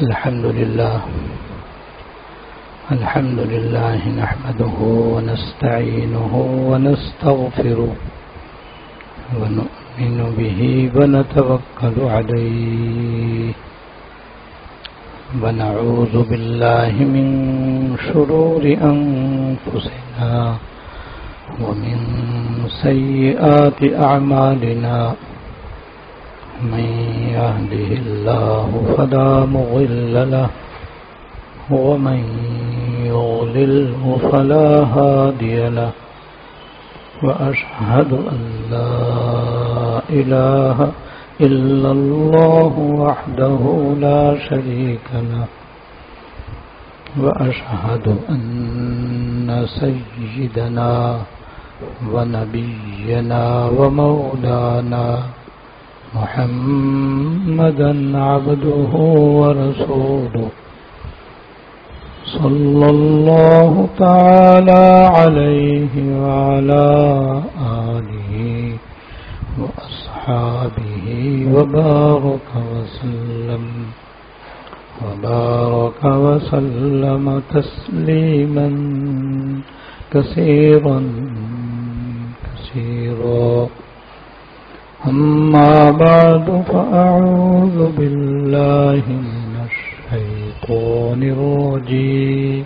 الحمد لله نحمده ونستعينه ونستغفره ونؤمن به ونتوكل عليه ونعوذ بالله من شرور أنفسنا ومن سيئات أعمالنا من يهده الله فلا مضل له ومن يضلله فلا هادي له وأشهد أن لا إله إلا الله وحده لا شريك له وأشهد أن سيدنا ونبينا ومولانا محمدا عبده ورسوله صلى الله تعالى عليه وعلى آله وأصحابه وبارك وسلم تسليما كثيرا أما بعد فأعوذ بالله من الشيطان الرجيم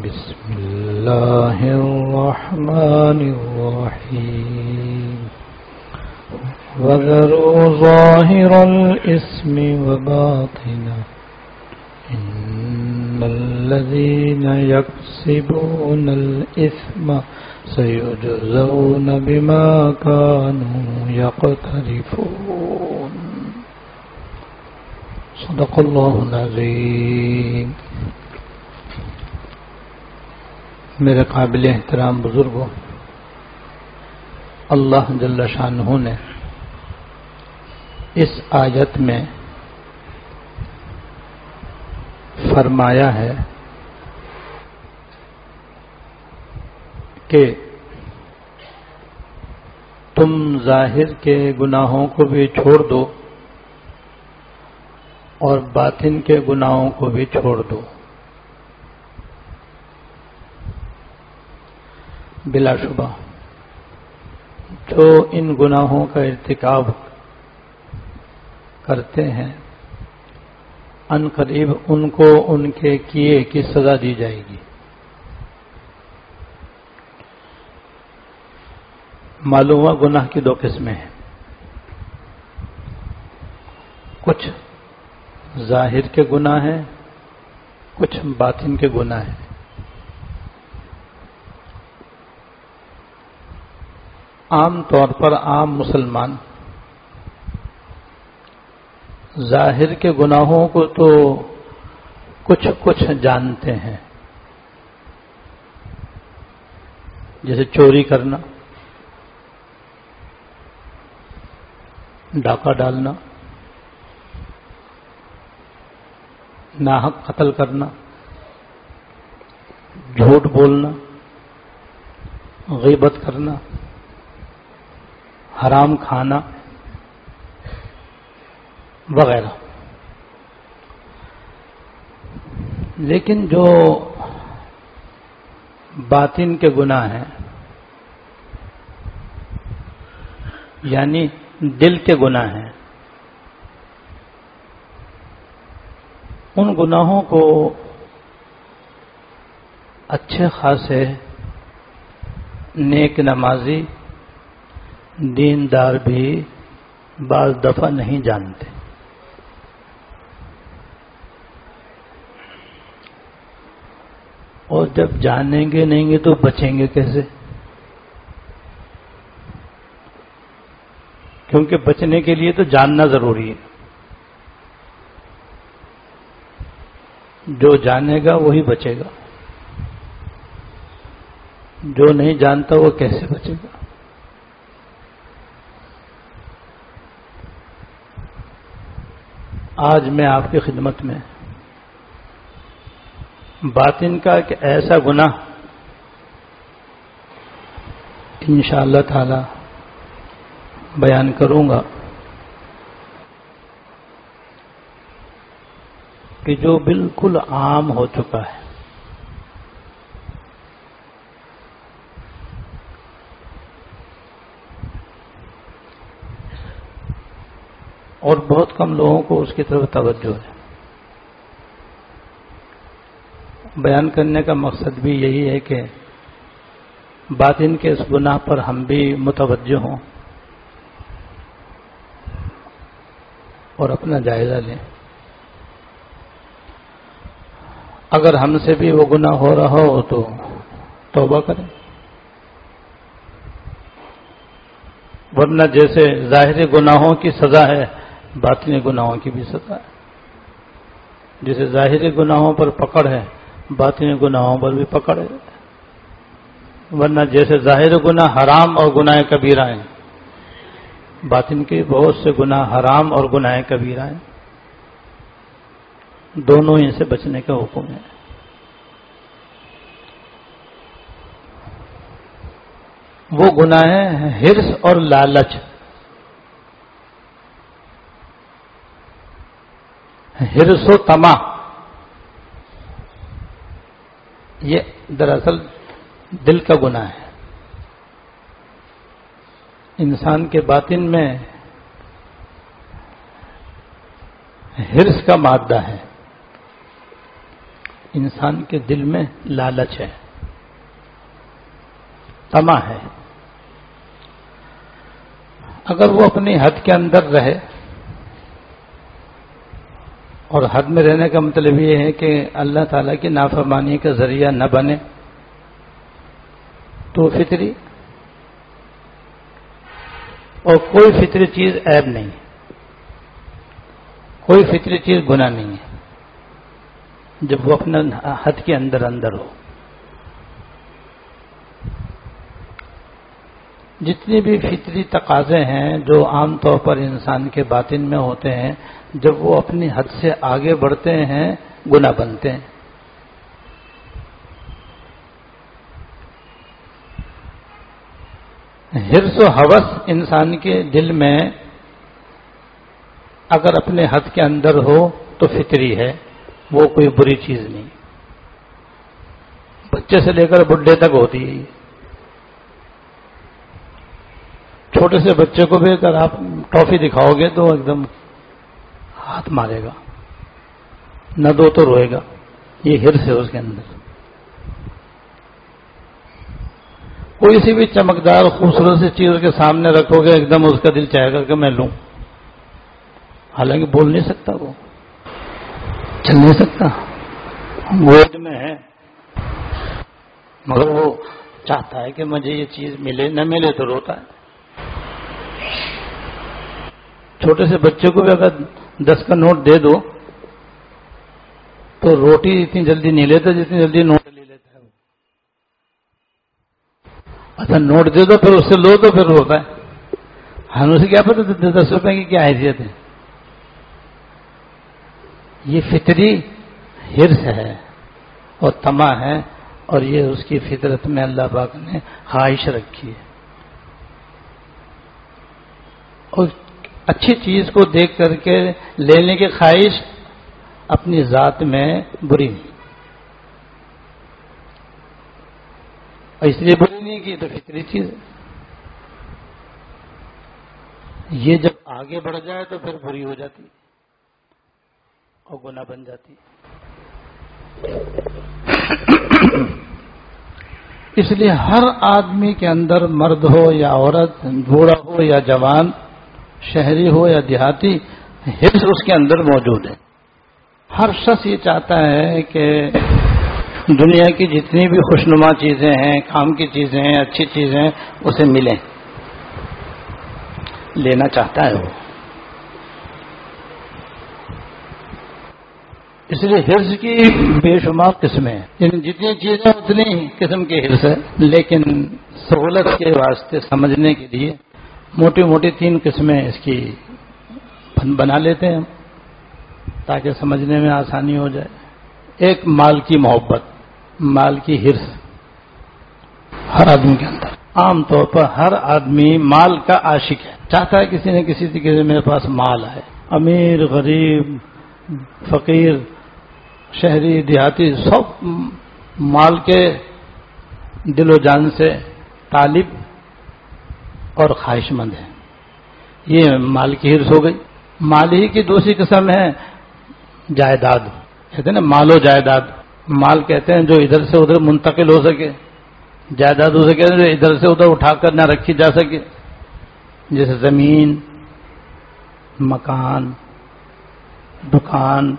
بسم الله الرحمن الرحيم وذروا ظاهر الإثم وباطنه إن الذين يكسبون الإثم سيجزون بما كانوا يقترفون صدق الله العظيم. میرے قابل احترام بزرگوں، اللہ جل شانہ نے اس آیت میں فرمایا ہے کہ تم ظاہر کے گناہوں کو بھی چھوڑ دو اور باطن کے گناہوں کو بھی چھوڑ دو. بلا شبہ جو ان گناہوں کا ارتکاب کرتے ہیں ان قریب ان کو ان کے کیے کی سزا دی جائے گی. معلوم ہوا گناہ کی دو قسمیں ہیں، کچھ ظاہر کے گناہ ہیں، کچھ باطن کے گناہ ہیں. عام طور پر عام مسلمان ظاہر کے گناہوں کو تو کچھ جانتے ہیں، جیسے چوری کرنا، ڈاکہ ڈالنا، ناحق قتل کرنا، جھوٹ بولنا، غیبت کرنا، حرام کھانا وغیرہ. لیکن جو باطن کے گناہ ہیں، یعنی دل کے گناہ ہیں، ان گناہوں کو اچھے خاصے نیک نمازی دیندار بھی بعض دفعہ نہیں جانتے. اور جب جانیں گے نہیں گے تو بچیں گے کیسے؟ کیونکہ بچنے کے لیے تو جاننا ضروری ہے. جو جانے گا وہی بچے گا، جو نہیں جانتا وہ کیسے بچے گا؟ آج میں آپ کی خدمت میں باطن کا ایک ایسا گناہ انشاءاللہ تعالی بیان کروں گا کہ جو بالکل عام ہو چکا ہے. اور بہت کم لوگوں کو اس کی طرف توجہ ہے. بیان کرنے کا مقصد بھی یہی ہے کہ باطن کے اس گناہ پر ہم بھی متوجہ ہوں اور اپنا جائزہ لیں. اگر ہم سے بھی وہ گناہ ہو رہا ہو تو توبہ کریں، ورنہ جیسے ظاہری گناہوں کی سزا ہے باطنی گناہوں کی بھی سزا ہے. جیسے ظاہری گناہوں پر پکڑ ہے باطنی گناہوں پر بھی پکڑ ہے. ورنہ جیسے ظاہر گناہ حرام اور گناہ کبیرہ ہیں، باطن کے بہت سے گناہ حرام اور گناہ کبیرہ ہیں. دونوں ہی سے بچنے کا حکم ہے. وہ گناہ ہے حرص اور لالچ. حرص و طمع یہ دراصل دل کا گناہ ہے. انسان کے باطن میں حرص کا مادہ ہے، انسان کے دل میں لالچ ہے، طمع ہے. اگر وہ اپنی حد کے اندر رہے، اور حد میں رہنے کا مطلب یہ ہے کہ اللہ تعالیٰ کی نافرمانی کا ذریعہ نہ بنے، تو فطری اور کوئی فطری چیز عیب نہیں ہے، کوئی فطری چیز گناہ نہیں ہے جب وہ اپنا حد کے اندر ہو. جتنی بھی فطری تقاضے ہیں جو عام طور پر انسان کے باطن میں ہوتے ہیں، جب وہ اپنی حد سے آگے بڑھتے ہیں گناہ بنتے ہیں. حرص و ہوس انسان کے دل میں اگر اپنے حد کے اندر ہو تو فطری ہے، وہ کوئی بری چیز نہیں. بچے سے لے کر بڈھے تک ہوتی ہے. چھوٹے سے بچے کو بھی اگر آپ ٹافی دکھاؤ گے تو ایک دم ہاتھ مارے گا، نہ دو تو روئے گا. یہ حرص ہے اس کے اندر. کوئی سی بھی چمکدار خوبصورت سی چیز کے سامنے رکھو گے ایک دم اس کا دل چاہے گا کہ میں لوں، حالانکہ بول نہیں سکتا، وہ چل نہیں سکتا، گود میں ہے، مگر وہ چاہتا ہے کہ مجھے یہ چیز ملے، نہ ملے تو روتا ہے. چھوٹے سے بچے کو بھی اگر 10 کا نوٹ دے دو تو روٹی اتنی جلدی نہیں لیتا جتنی جلدی نوٹ لے لیتا ہے. اچھا نوٹ دے دو پھر اس سے لو تو پھر روتا ہے. ہم اسے کیا پتا 10 روپے کی کیا حیثیت ہے. یہ فطری حرص ہے اور طمع ہے، اور یہ اس کی فطرت میں اللہ پاک نے خواہش رکھی ہے. اور اچھی چیز کو دیکھ کر کے لینے کی خواہش اپنی ذات میں بری نہیں، اور اس لیے بری نہیں کی تو فطری چیز ہے. یہ جب آگے بڑھ جائے تو پھر بری ہو جاتی اور گناہ بن جاتی. اس لیے ہر آدمی کے اندر، مرد ہو یا عورت، بوڑھا ہو یا جوان، شہری ہو یا دیہاتی، حرص اس کے اندر موجود ہے. ہر شخص یہ چاہتا ہے کہ دنیا کی جتنی بھی خوشنما چیزیں ہیں، کام کی چیزیں ہیں، اچھی چیزیں اسے ملیں، لینا چاہتا ہے وہ. اس لیے حرص کی بے شمار قسمیں ہیں، یعنی جتنی چیزیں اتنی قسم کے حرص ہے. لیکن سہولت کے واسطے سمجھنے کے لیے موٹی موٹی 3 قسمیں اس کی بنا لیتے ہیں ہم، تاکہ سمجھنے میں آسانی ہو جائے. ایک مال کی محبت، مال کی حرص ہر آدمی کے اندر. عام طور پر ہر آدمی مال کا عاشق ہے، چاہتا ہے کسی نہ کسی طریقے سے میرے پاس مال آئے. امیر، غریب، فقیر، شہری دیہاتی سب مال کے دل و جان سے طالب اور خواہش مند ہیں. یہ مال کی ہرس ہو گئی. مال ہی کی دوسری قسم ہے جائیداد. کہتے ہیں نا مال و جائیداد. مال کہتے ہیں جو ادھر سے ادھر منتقل ہو سکے. جائیداد اسے کہتے ہیں جو ادھر سے ادھر اٹھا کر نہ رکھی جا سکے، جیسے زمین، مکان، دکان،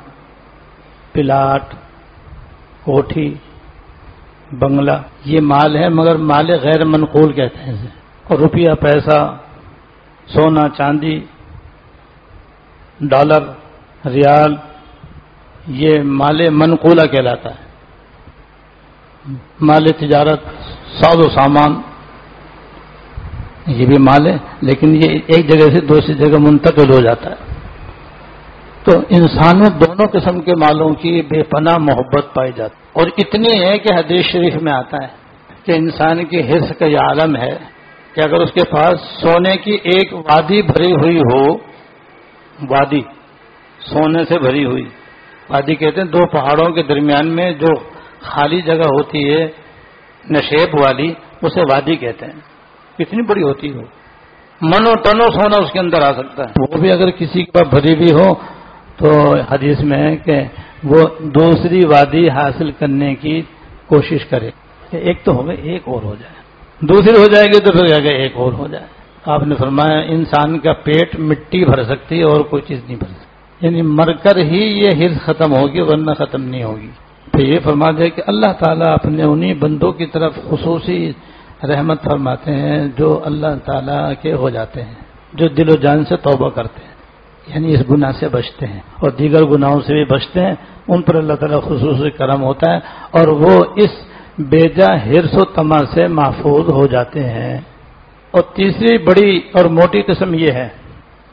پلاٹ، کوٹھی، بنگلہ. یہ مال ہے مگر مال غیر منقول کہتے ہیں اسے. اور روپیہ، پیسہ، سونا، چاندی، ڈالر، ریال، یہ مال منقولہ کہلاتا ہے. مال تجارت، ساز و سامان، یہ بھی مال ہے لیکن یہ ایک جگہ سے دوسری جگہ منتقل ہو جاتا ہے. تو انسان میں دونوں قسم کے مالوں کی بے پناہ محبت پائی جاتی ہے. اور اتنی ہے کہ حدیث شریف میں آتا ہے کہ انسان کی حرص کا یہ عالم ہے کہ اگر اس کے پاس سونے کی ایک وادی بھری ہوئی ہو، وادی سونے سے بھری ہوئی، وادی کہتے ہیں دو پہاڑوں کے درمیان میں جو خالی جگہ ہوتی ہے نشیب والی، اسے وادی کہتے ہیں. کتنی بڑی ہوتی ہو، منو ٹنو سونا اس کے اندر آ سکتا ہے. وہ بھی اگر کسی کے پاس بھری بھی ہو تو حدیث میں ہے کہ وہ دوسری وادی حاصل کرنے کی کوشش کرے کہ ایک تو ہو گئے ایک اور ہو جائے، دوسری ہو جائے گی تو پھر کہ ایک اور ہو جائے. آپ نے فرمایا انسان کا پیٹ مٹی بھر سکتی ہے اور کوئی چیز نہیں بھر سکتی. یعنی مر کر ہی یہ حرص ختم ہوگی ورنہ ختم نہیں ہوگی. پھر یہ فرما دے کہ اللہ تعالیٰ اپنے انہی بندوں کی طرف خصوصی رحمت فرماتے ہیں جو اللہ تعالیٰ کے ہو جاتے ہیں، جو دل و جان سے توبہ کرتے ہیں، یعنی اس گناہ سے بچتے ہیں اور دیگر گناہوں سے بھی بچتے ہیں. ان پر اللہ تعالیٰ خصوصی کرم ہوتا ہے اور وہ اس بیجا حرص و طمع سے محفوظ ہو جاتے ہیں. اور تیسری بڑی اور موٹی قسم یہ ہے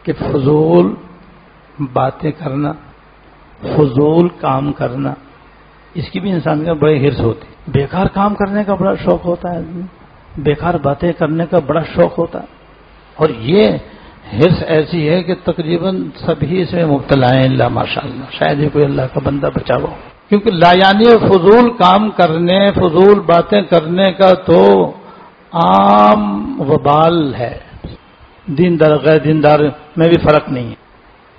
کہ فضول باتیں کرنا، فضول کام کرنا، اس کی بھی انسان کا بڑی حرص ہوتی ہے. بیکار کام کرنے کا بڑا شوق ہوتا ہے آدمی، بیکار باتیں کرنے کا بڑا شوق ہوتا ہے. اور یہ حرص ایسی ہے کہ تقریباً سبھی اس میں مبتلا ہیں اللہ ماشاء اللہ. شاید ہی کوئی اللہ کا بندہ بچا ہو، کیونکہ لایانی فضول کام کرنے، فضول باتیں کرنے کا تو عام وبال ہے. دیندار غیر دیندار میں بھی فرق نہیں ہے.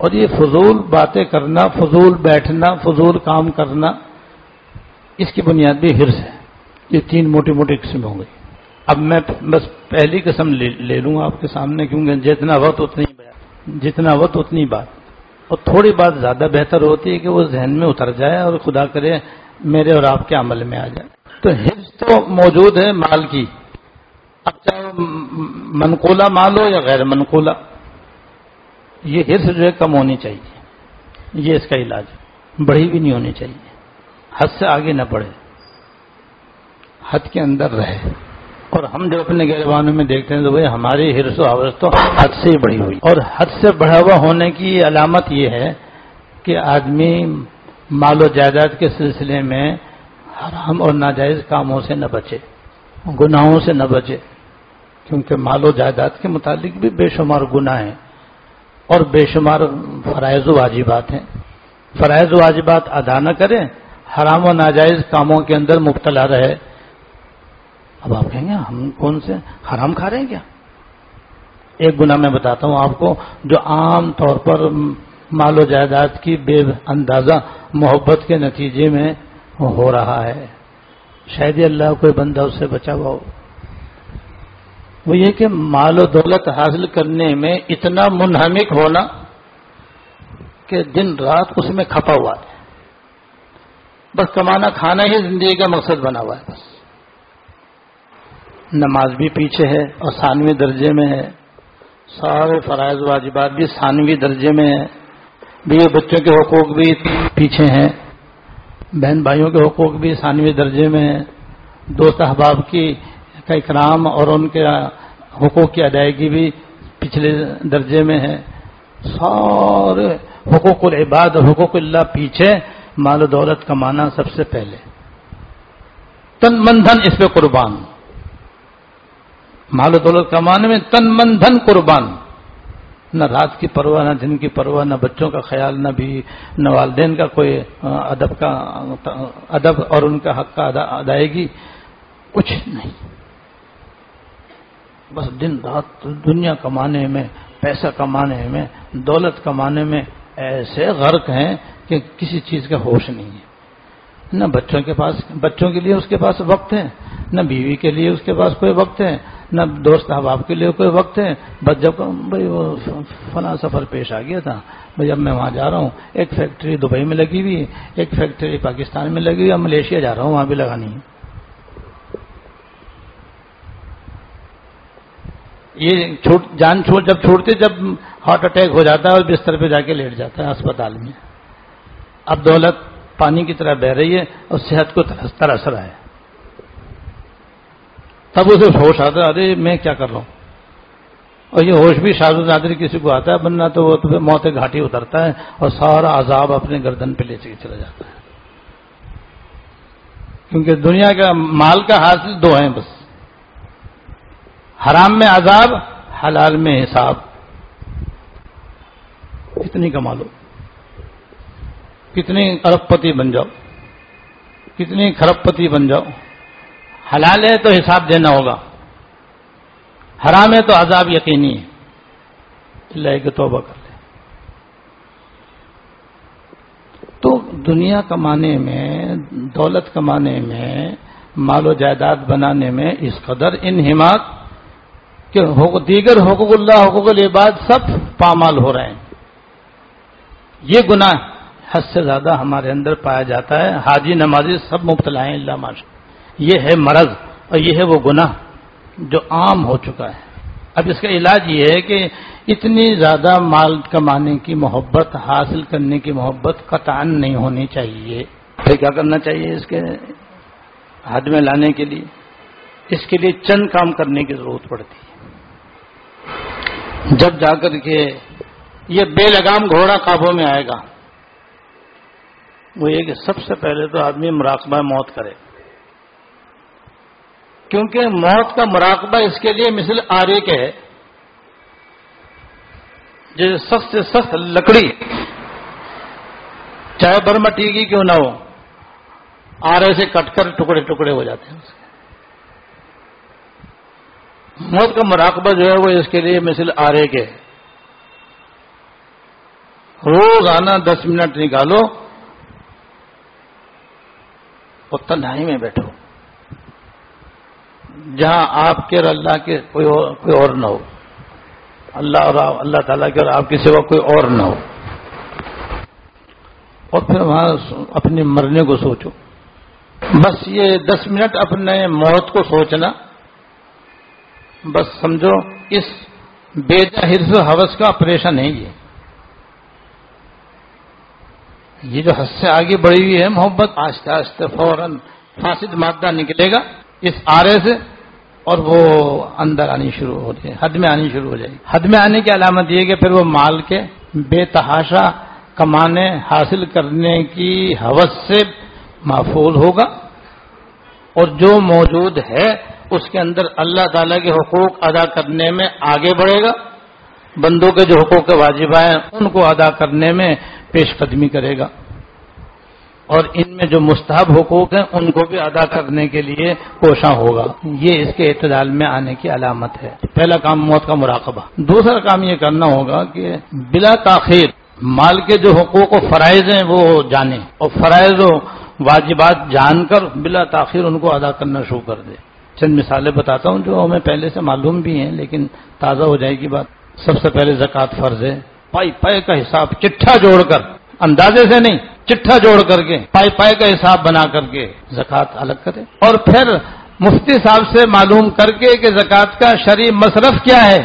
اور یہ فضول باتیں کرنا، فضول بیٹھنا، فضول کام کرنا، اس کی بنیاد بھی حرص ہے. یہ تین موٹی موٹی قسم ہو گئی. اب میں بس پہلی قسم لے لوں آپ کے سامنے، کیونکہ جتنا وقت اتنی بات، اور تھوڑی بات زیادہ بہتر ہوتی ہے کہ وہ ذہن میں اتر جائے اور خدا کرے میرے اور آپ کے عمل میں آ جائے. تو حرص تو موجود ہے مال کی، اب چاہے منقولہ مال ہو یا غیر منقولہ، یہ حرص جو ہے کم ہونی چاہیے. یہ اس کا علاج ہے. بڑھی بھی نہیں ہونی چاہیے، حد سے آگے نہ بڑھے، حد کے اندر رہے. اور ہم جب اپنے گریبانوں میں دیکھتے ہیں تو بھائی ہماری حرص و حوث تو حد سے ہی بڑھی ہوئی. اور حد سے بڑھا ہوا ہونے کی علامت یہ ہے کہ آدمی مال و جائیداد کے سلسلے میں حرام اور ناجائز کاموں سے نہ بچے، گناہوں سے نہ بچے، کیونکہ مال و جائیداد کے متعلق بھی بے شمار گناہ ہیں اور بے شمار فرائض و واجبات ہیں. فرائض و واجبات ادا نہ کریں، حرام و ناجائز کاموں کے اندر مبتلا رہے. اب آپ کہیں گے ہم کون سے حرام کھا رہے ہیں کیا؟ ایک گناہ میں بتاتا ہوں آپ کو جو عام طور پر مال و جائیداد کی بے اندازہ محبت کے نتیجے میں ہو رہا ہے. شاید اللہ کوئی بندہ اس سے بچا ہوا ہو. وہ یہ کہ مال و دولت حاصل کرنے میں اتنا منہمک ہونا کہ دن رات اس میں کھپا ہوا ہے، بس کمانا کھانا ہی زندگی کا مقصد بنا ہوا ہے. بس نماز بھی پیچھے ہے اور ثانوی درجے میں ہے، سارے فرائض واجبات بھی ثانوی درجے میں ہیں، بیوی بچوں کے حقوق بھی پیچھے ہیں، بہن بھائیوں کے حقوق بھی ثانوی درجے میں ہیں، دوست احباب کا اکرام اور ان کے حقوق کی ادائیگی بھی پچھلے درجے میں ہے. سارے حقوق العباد اور حقوق اللہ پیچھے، مال و دولت کمانا سب سے پہلے، تن من دھن اس پہ قربان. مال و دولت کمانے میں تن من دھن قربان. نہ رات کی پرواہ، نہ دن کی پرواہ، نہ بچوں کا خیال، نہ والدین کا کوئی ادب اور ان کا حق کا ادائیگی، کچھ نہیں. بس دن رات دنیا کمانے میں، پیسہ کمانے میں، دولت کمانے میں ایسے غرق ہیں کہ کسی چیز کا ہوش نہیں ہے. نہ بچوں کے لیے اس کے پاس وقت ہے، نہ بیوی کے لیے اس کے پاس کوئی وقت ہے، نہ دوست احباب کے لیے کوئی وقت ہے. بس جب بھائی وہ فلاں سفر پیش آ گیا تھا، بھائی اب میں وہاں جا رہا ہوں، ایک فیکٹری دبئی میں لگی ہوئی ہے، ایک فیکٹری پاکستان میں لگی ہوئی ہے، اب ملیشیا جا رہا ہوں، وہاں بھی لگانی ہے. یہ جان جب چھوڑتے، جب ہارٹ اٹیک ہو جاتا ہے اور بستر پہ جا کے لیٹ جاتا ہے اسپتال میں. اب دولت پانی کی طرح بہ رہی ہے اور صحت کو ترس رہا ہے. تب اسے ہوش آتا ہے، ارے میں کیا کر رہا ہوں. اور یہ ہوش بھی شاذ و نادر کسی کو آتا ہے، بننا تو وہ تو موت گھاٹی اترتا ہے اور سارا عذاب اپنے گردن پہ لے کے چلا جاتا ہے. کیونکہ دنیا کا مال کا حاصل دو ہیں بس، حرام میں عذاب، حلال میں حساب. کتنی کما لو، کتنی ارب پتی بن جاؤ، کتنی کھرب پتی بن جاؤ، حلال ہے تو حساب دینا ہوگا، حرام ہے تو عذاب یقینی ہے. اللہ کہ توبہ کر لے. تو دنیا کمانے میں، دولت کمانے میں، مال و جائیداد بنانے میں اس قدر انہماک کہ دیگر حقوق اللہ، حقوق العباد سب پامال ہو رہے ہیں. یہ گناہ حد سے زیادہ ہمارے اندر پایا جاتا ہے. حاجی نمازی سب مبتلا ہیں اللہ ماشاء. یہ ہے مرض اور یہ ہے وہ گناہ جو عام ہو چکا ہے. اب اس کا علاج یہ ہے کہ اتنی زیادہ مال کمانے کی محبت، حاصل کرنے کی محبت قطعاً نہیں ہونی چاہیے. پھر کیا کرنا چاہیے اس کے حد میں لانے کے لیے؟ اس کے لیے چند کام کرنے کی ضرورت پڑتی ہے. جب جا کر کے یہ بے لگام گھوڑا قابو میں آئے گا، وہ یہ کہ سب سے پہلے تو آدمی مراقبہ موت کرے. کیونکہ موت کا مراقبہ اس کے لیے مثل آرے کے ہے. جیسے سخت سے سخت لکڑی، چاہے برمٹی کی کیوں نہ ہو، آرے سے کٹ کر ٹکڑے ٹکڑے ہو جاتے ہیں. اس کے موت کا مراقبہ جو ہے وہ اس کے لیے مثل آرے کے. روزانہ 10 منٹ نکالو اور تنہائی میں بیٹھو، جہاں آپ کے اور اللہ کے کوئی اور نہ ہو، اللہ اور اللہ تعالیٰ کے اور آپ کے سوا کوئی اور نہ ہو. اور پھر وہاں اپنے مرنے کو سوچو. بس یہ 10 منٹ اپنے موت کو سوچنا، بس سمجھو اس بے جا حرص و ہوس کا آپریشن ہے. یہ جو حد سے آگے بڑھی ہوئی ہے محبت، آہستہ آہستہ فوراً فاسد مادہ نکلے گا اس آرے سے اور وہ اندر آنی شروع ہو جائے، حد میں آنی شروع ہو جائے گی. حد میں آنے کی علامت یہ کہ پھر وہ مال کے بے تحاشا کمانے، حاصل کرنے کی ہوس سے مافول ہوگا، اور جو موجود ہے اس کے اندر اللہ تعالیٰ کے حقوق ادا کرنے میں آگے بڑھے گا. بندوں کے جو حقوق واجب ہیں ان کو ادا کرنے میں پیش قدمی کرے گا، اور ان میں جو مستحب حقوق ہیں ان کو بھی ادا کرنے کے لیے کوشاں ہوگا. یہ اس کے اعتدال میں آنے کی علامت ہے. پہلا کام موت کا مراقبہ. دوسرا کام یہ کرنا ہوگا کہ بلا تاخیر مال کے جو حقوق و فرائض ہیں وہ جانے، اور فرائض و واجبات جان کر بلا تاخیر ان کو ادا کرنا شروع کر دے. چند مثالیں بتاتا ہوں جو ہمیں پہلے سے معلوم بھی ہیں لیکن تازہ ہو جائے گی بات. سب سے پہلے زکوٰۃ فرض ہے. پائی پائے کا حساب چٹھا جوڑ کر، اندازے سے نہیں، چٹھا جوڑ کر کے پائی پائے کا حساب بنا کر کے زکوٰۃ الگ کرے، اور پھر مفتی صاحب سے معلوم کر کے کہ زکوٰۃ کا شرعی مصرف کیا ہے،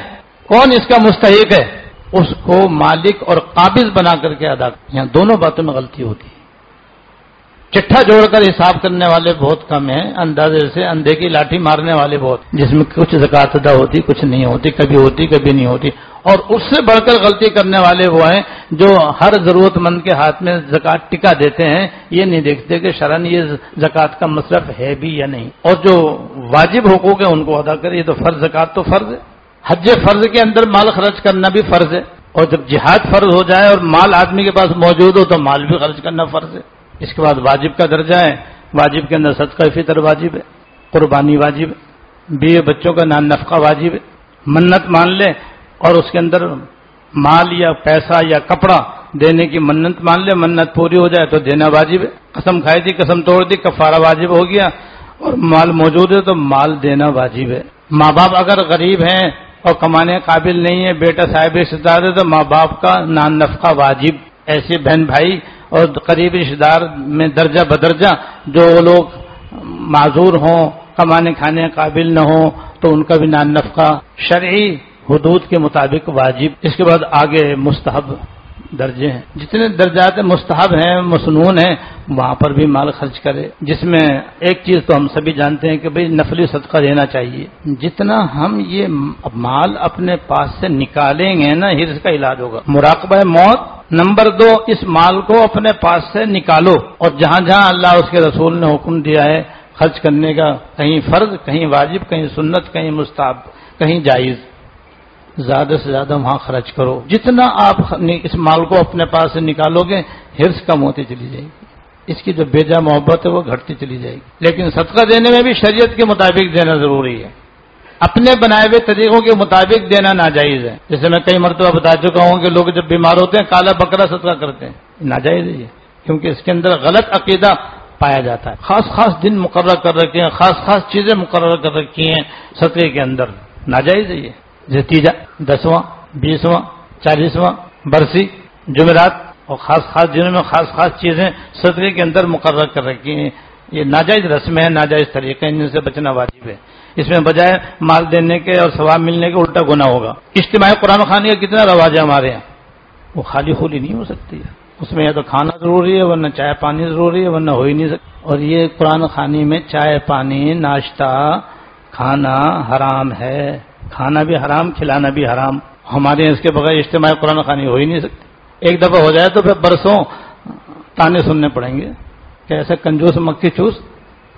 کون اس کا مستحق ہے، اس کو مالک اور قابض بنا کر کے ادا کرے. یہاں دونوں باتوں میں غلطی ہوتی ہے. چٹھا جوڑ کر حساب کرنے والے بہت کم ہیں، اندازے سے اندھے کی لاٹھی مارنے والے بہت، جس میں کچھ زکوٰۃ ادا ہوتی، کچھ نہیں ہوتی، کبھی ہوتی کبھی نہیں ہوتی. اور اس سے بڑھ کر غلطی کرنے والے وہ ہیں جو ہر ضرورت مند کے ہاتھ میں زکوٰۃ ٹکا دیتے ہیں، یہ نہیں دیکھتے کہ شرعاً یہ زکوٰۃ کا مصرف ہے بھی یا نہیں. اور جو واجب حقوق ہیں ان کو ادا کرے. یہ تو فرض، زکوٰۃ تو فرض ہے. حج فرض کے اندر مال خرچ کرنا بھی فرض ہے. اور جب جہاد فرض ہو جائے اور مال آدمی کے پاس موجود ہو تو مال بھی خرچ کرنا فرض ہے. اس کے بعد واجب کا درجہ ہے. واجب کے اندر صدقہ فطر واجب ہے, قربانی واجب ہے, بیوی بچوں کا نان نفقہ واجب ہے. منت مان لے اور اس کے اندر مال یا پیسہ یا کپڑا دینے کی منت مان لے, منت پوری ہو جائے تو دینا واجب ہے. قسم کھائی تھی, قسم توڑ دی, کفارہ واجب ہو گیا, اور مال موجود ہے تو مال دینا واجب ہے. ماں باپ اگر غریب ہیں اور کمانے قابل نہیں ہے, بیٹا صاحب رشتہ دار ہے تو ماں باپ کا نان نفقہ واجب. ایسے بہن بھائی اور قریبی رشتہ دار میں درجہ بدرجہ جو لوگ معذور ہوں, کمانے کھانے قابل نہ ہوں, تو ان کا بھی نان نفقہ شرعی حدود کے مطابق واجب. اس کے بعد آگے مستحب درجے ہیں. جتنے درجات مستحب ہیں, مسنون ہیں, وہاں پر بھی مال خرچ کرے. جس میں ایک چیز تو ہم سبھی جانتے ہیں کہ بھئی نفلی صدقہ دینا چاہیے. جتنا ہم یہ مال اپنے پاس سے نکالیں گے نا, حرص کا علاج ہوگا. مراقبہ موت. نمبر 2, اس مال کو اپنے پاس سے نکالو, اور جہاں جہاں اللہ اس کے رسول نے حکم دیا ہے خرچ کرنے کا, کہیں فرض, کہیں واجب, کہیں سنت, کہیں مستحب, کہیں جائز, زیادہ سے زیادہ وہاں خرچ کرو. جتنا آپ اس مال کو اپنے پاس سے نکالو گے, حرص کم ہوتی چلی جائے گی, اس کی جو بیجا محبت ہے وہ گھٹتی چلی جائے گی. لیکن صدقہ دینے میں بھی شریعت کے مطابق دینا ضروری ہے. اپنے بنائے ہوئے طریقوں کے مطابق دینا ناجائز ہے. جیسے میں کئی مرتبہ بتا چکا ہوں کہ لوگ جب بیمار ہوتے ہیں کالا بکرا صدقہ کرتے ہیں, ناجائز ہے یہ, کیونکہ اس کے اندر غلط عقیدہ پایا جاتا ہے. خاص خاص دن مقرر کر رکھے ہیں, خاص خاص چیزیں مقرر کر رکھی ہیں صدقے کے اندر, ناجائز ہے یہ. نتیجہ 10واں 20واں 40واں برسی, جمعرات, اور خاص خاص دنوں میں خاص خاص چیزیں صدقے کے اندر مقرر کر رکھی ہیں. یہ ناجائز رسمیں ہیں, ناجائز طریقے ہیں, جن سے بچنا واجب ہے. اس میں بجائے مال دینے کے اور ثواب ملنے کے الٹا گناہ ہوگا. اجتماعی قرآن خوانی کا کتنا رواج ہے ہمارے یہاں, وہ خالی خولی نہیں ہو سکتی ہے. اس میں یا تو کھانا ضروری ہے, ورنہ چائے پانی ضروری ہے, ورنہ ہو ہی نہیں سکتا. اور یہ قرآن خوانی میں چائے پانی ناشتہ کھانا حرام ہے. کھانا بھی حرام, کھلانا بھی حرام. ہمارے اس کے بغیر اجتماعی قرآن خوانی ہو ہی نہیں سکتی. ایک دفعہ ہو جائے تو پھر برسوں تانے سننے پڑیں گے کہ ایسا کنجوس مکی چوس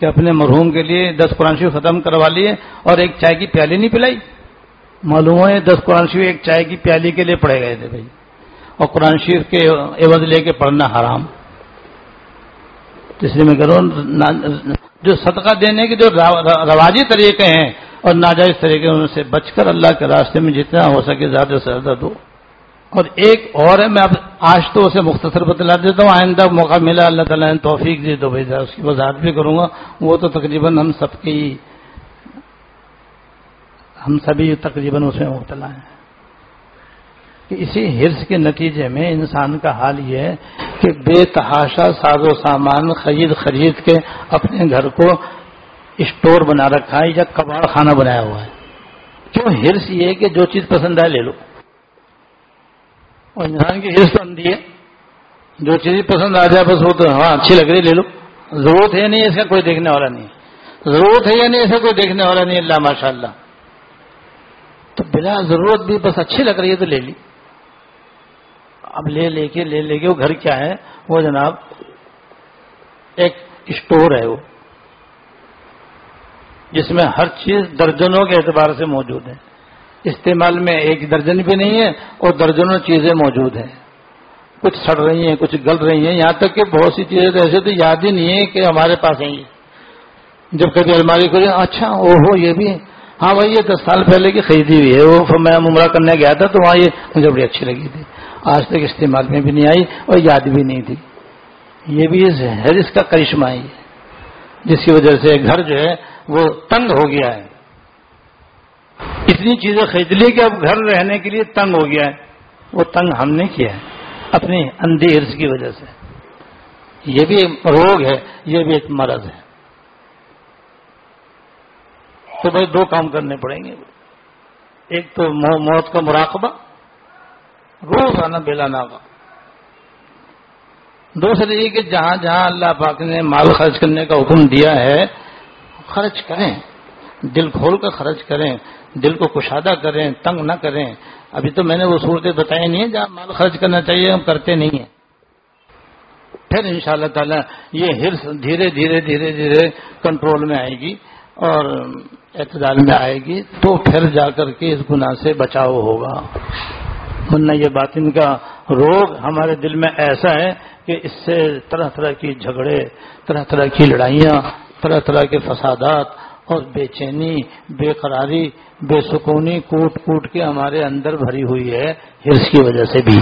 کہ اپنے مرحوم کے لیے 10 قرآن شریف ختم کروا لیے اور ایک چائے کی پیالی نہیں پلائی. معلوم ہے 10 قرآن شریف ایک چائے کی پیالی کے لیے پڑھے گئے تھے بھائی, اور قرآن شریف کے عوض لے کے پڑھنا حرام. اس لیے میں کہہ رہا ہوں جو صدقہ دینے کے جو رواجی طریقے ہیں اور ناجائز طریقے ان سے بچ کر اللہ کے راستے میں جتنا ہو سکے زیادہ سے زیادہ دو. اور ایک اور ہے, میں اب آج تو اسے مختصر بتلا دیتا ہوں, آئندہ موقع ملا اللہ تعالیٰ نے توفیق دی تو بھائی اس کی وضاحت بھی کروں گا. وہ تو تقریباً ہم سبھی تقریباً اس میں مبتلا ہیں کہ اسی حرص کے نتیجے میں انسان کا حال یہ ہے کہ بے تحاشا ساز و سامان خرید کے اپنے گھر کو اسٹور بنا رکھا ہے یا کباڑ خانہ بنایا ہوا ہے. کیوں؟ حرص یہ ہے کہ جو چیز پسند آئے لے لو. اور انسان کی حرص تو اندھی ہے, جو چیز پسند آ جائے بس وہ تو ہاں اچھی لگ رہی لے لو. ضرورت ہے نہیں اس کا کوئی دیکھنے والا نہیں, ضرورت ہے یا نہیں اس کا کوئی دیکھنے والا نہیں, اللہ ماشاء اللہ. تو بلا ضرورت بھی بس اچھی لگ رہی ہے تو لے لی. اب لے کے وہ گھر کیا ہے, وہ جناب ایک اسٹور ہے وہ, جس میں ہر چیز درجنوں کے اعتبار سے موجود ہے. استعمال میں ایک درجن بھی نہیں ہے اور درجنوں چیزیں موجود ہیں. کچھ سڑ رہی ہیں, کچھ گل رہی ہیں, یہاں تک کہ بہت سی چیزیں تو ایسے تو یاد ہی نہیں ہے کہ ہمارے پاس ہیں. یہ جب کبھی الماری کو اچھا اوہو یہ بھی ہے, ہاں بھائی یہ 10 سال پہلے کی خریدی ہوئی ہے, وہ میں عمرہ کرنے گیا تھا تو وہاں یہ مجھے بڑی اچھی لگی تھی, آج تک استعمال میں بھی نہیں آئی اور یاد بھی نہیں تھی. یہ بھی حرص کا کرشمہ ہے جس کی وجہ سے گھر جو ہے وہ تنگ ہو گیا ہے. اتنی چیزیں خرید لی کہ اب گھر رہنے کے لیے تنگ ہو گیا ہے. وہ تنگ ہم نے کیا ہے اپنی اندھی حرص کی وجہ سے. یہ بھی ایک روگ ہے, یہ بھی ایک مرض ہے. تو بھائی 2 کام کرنے پڑیں گے. ایک تو موت کا مراقبہ روزانہ بلانا کا. دوسرے یہ کہ جہاں جہاں اللہ پاک نے مال خرچ کرنے کا حکم دیا ہے خرچ کریں, دل کھول کر خرچ کریں, دل کو کشادہ کریں, تنگ نہ کریں. ابھی تو میں نے وہ صورتیں بتائی نہیں ہیں جہاں مال خرچ کرنا چاہیے ہم کرتے نہیں ہیں. پھر انشاءاللہ تعالی یہ حرص دھیرے دھیرے کنٹرول میں آئے گی اور اعتدال میں آئے گی, تو پھر جا کر کے اس گناہ سے بچاؤ ہوگا. ورنہ یہ باطن کا روگ ہمارے دل میں ایسا ہے کہ اس سے طرح طرح کی جھگڑے، طرح طرح کی لڑائیاں، طرح طرح کے فسادات اور بے چینی، بے قراری، بے سکونی کوٹ کوٹ کے ہمارے اندر بھری ہوئی ہے، حرص کی وجہ سے بھی۔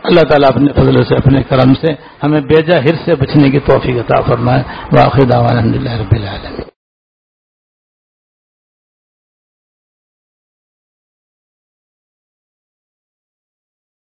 اللہ تعالیٰ اپنے فضل سے، اپنے کرم سے ہمیں بیجا حرص سے بچنے کی توفیق عطا فرمائے۔ وآخر دعوانا الحمدللہ رب العالمین۔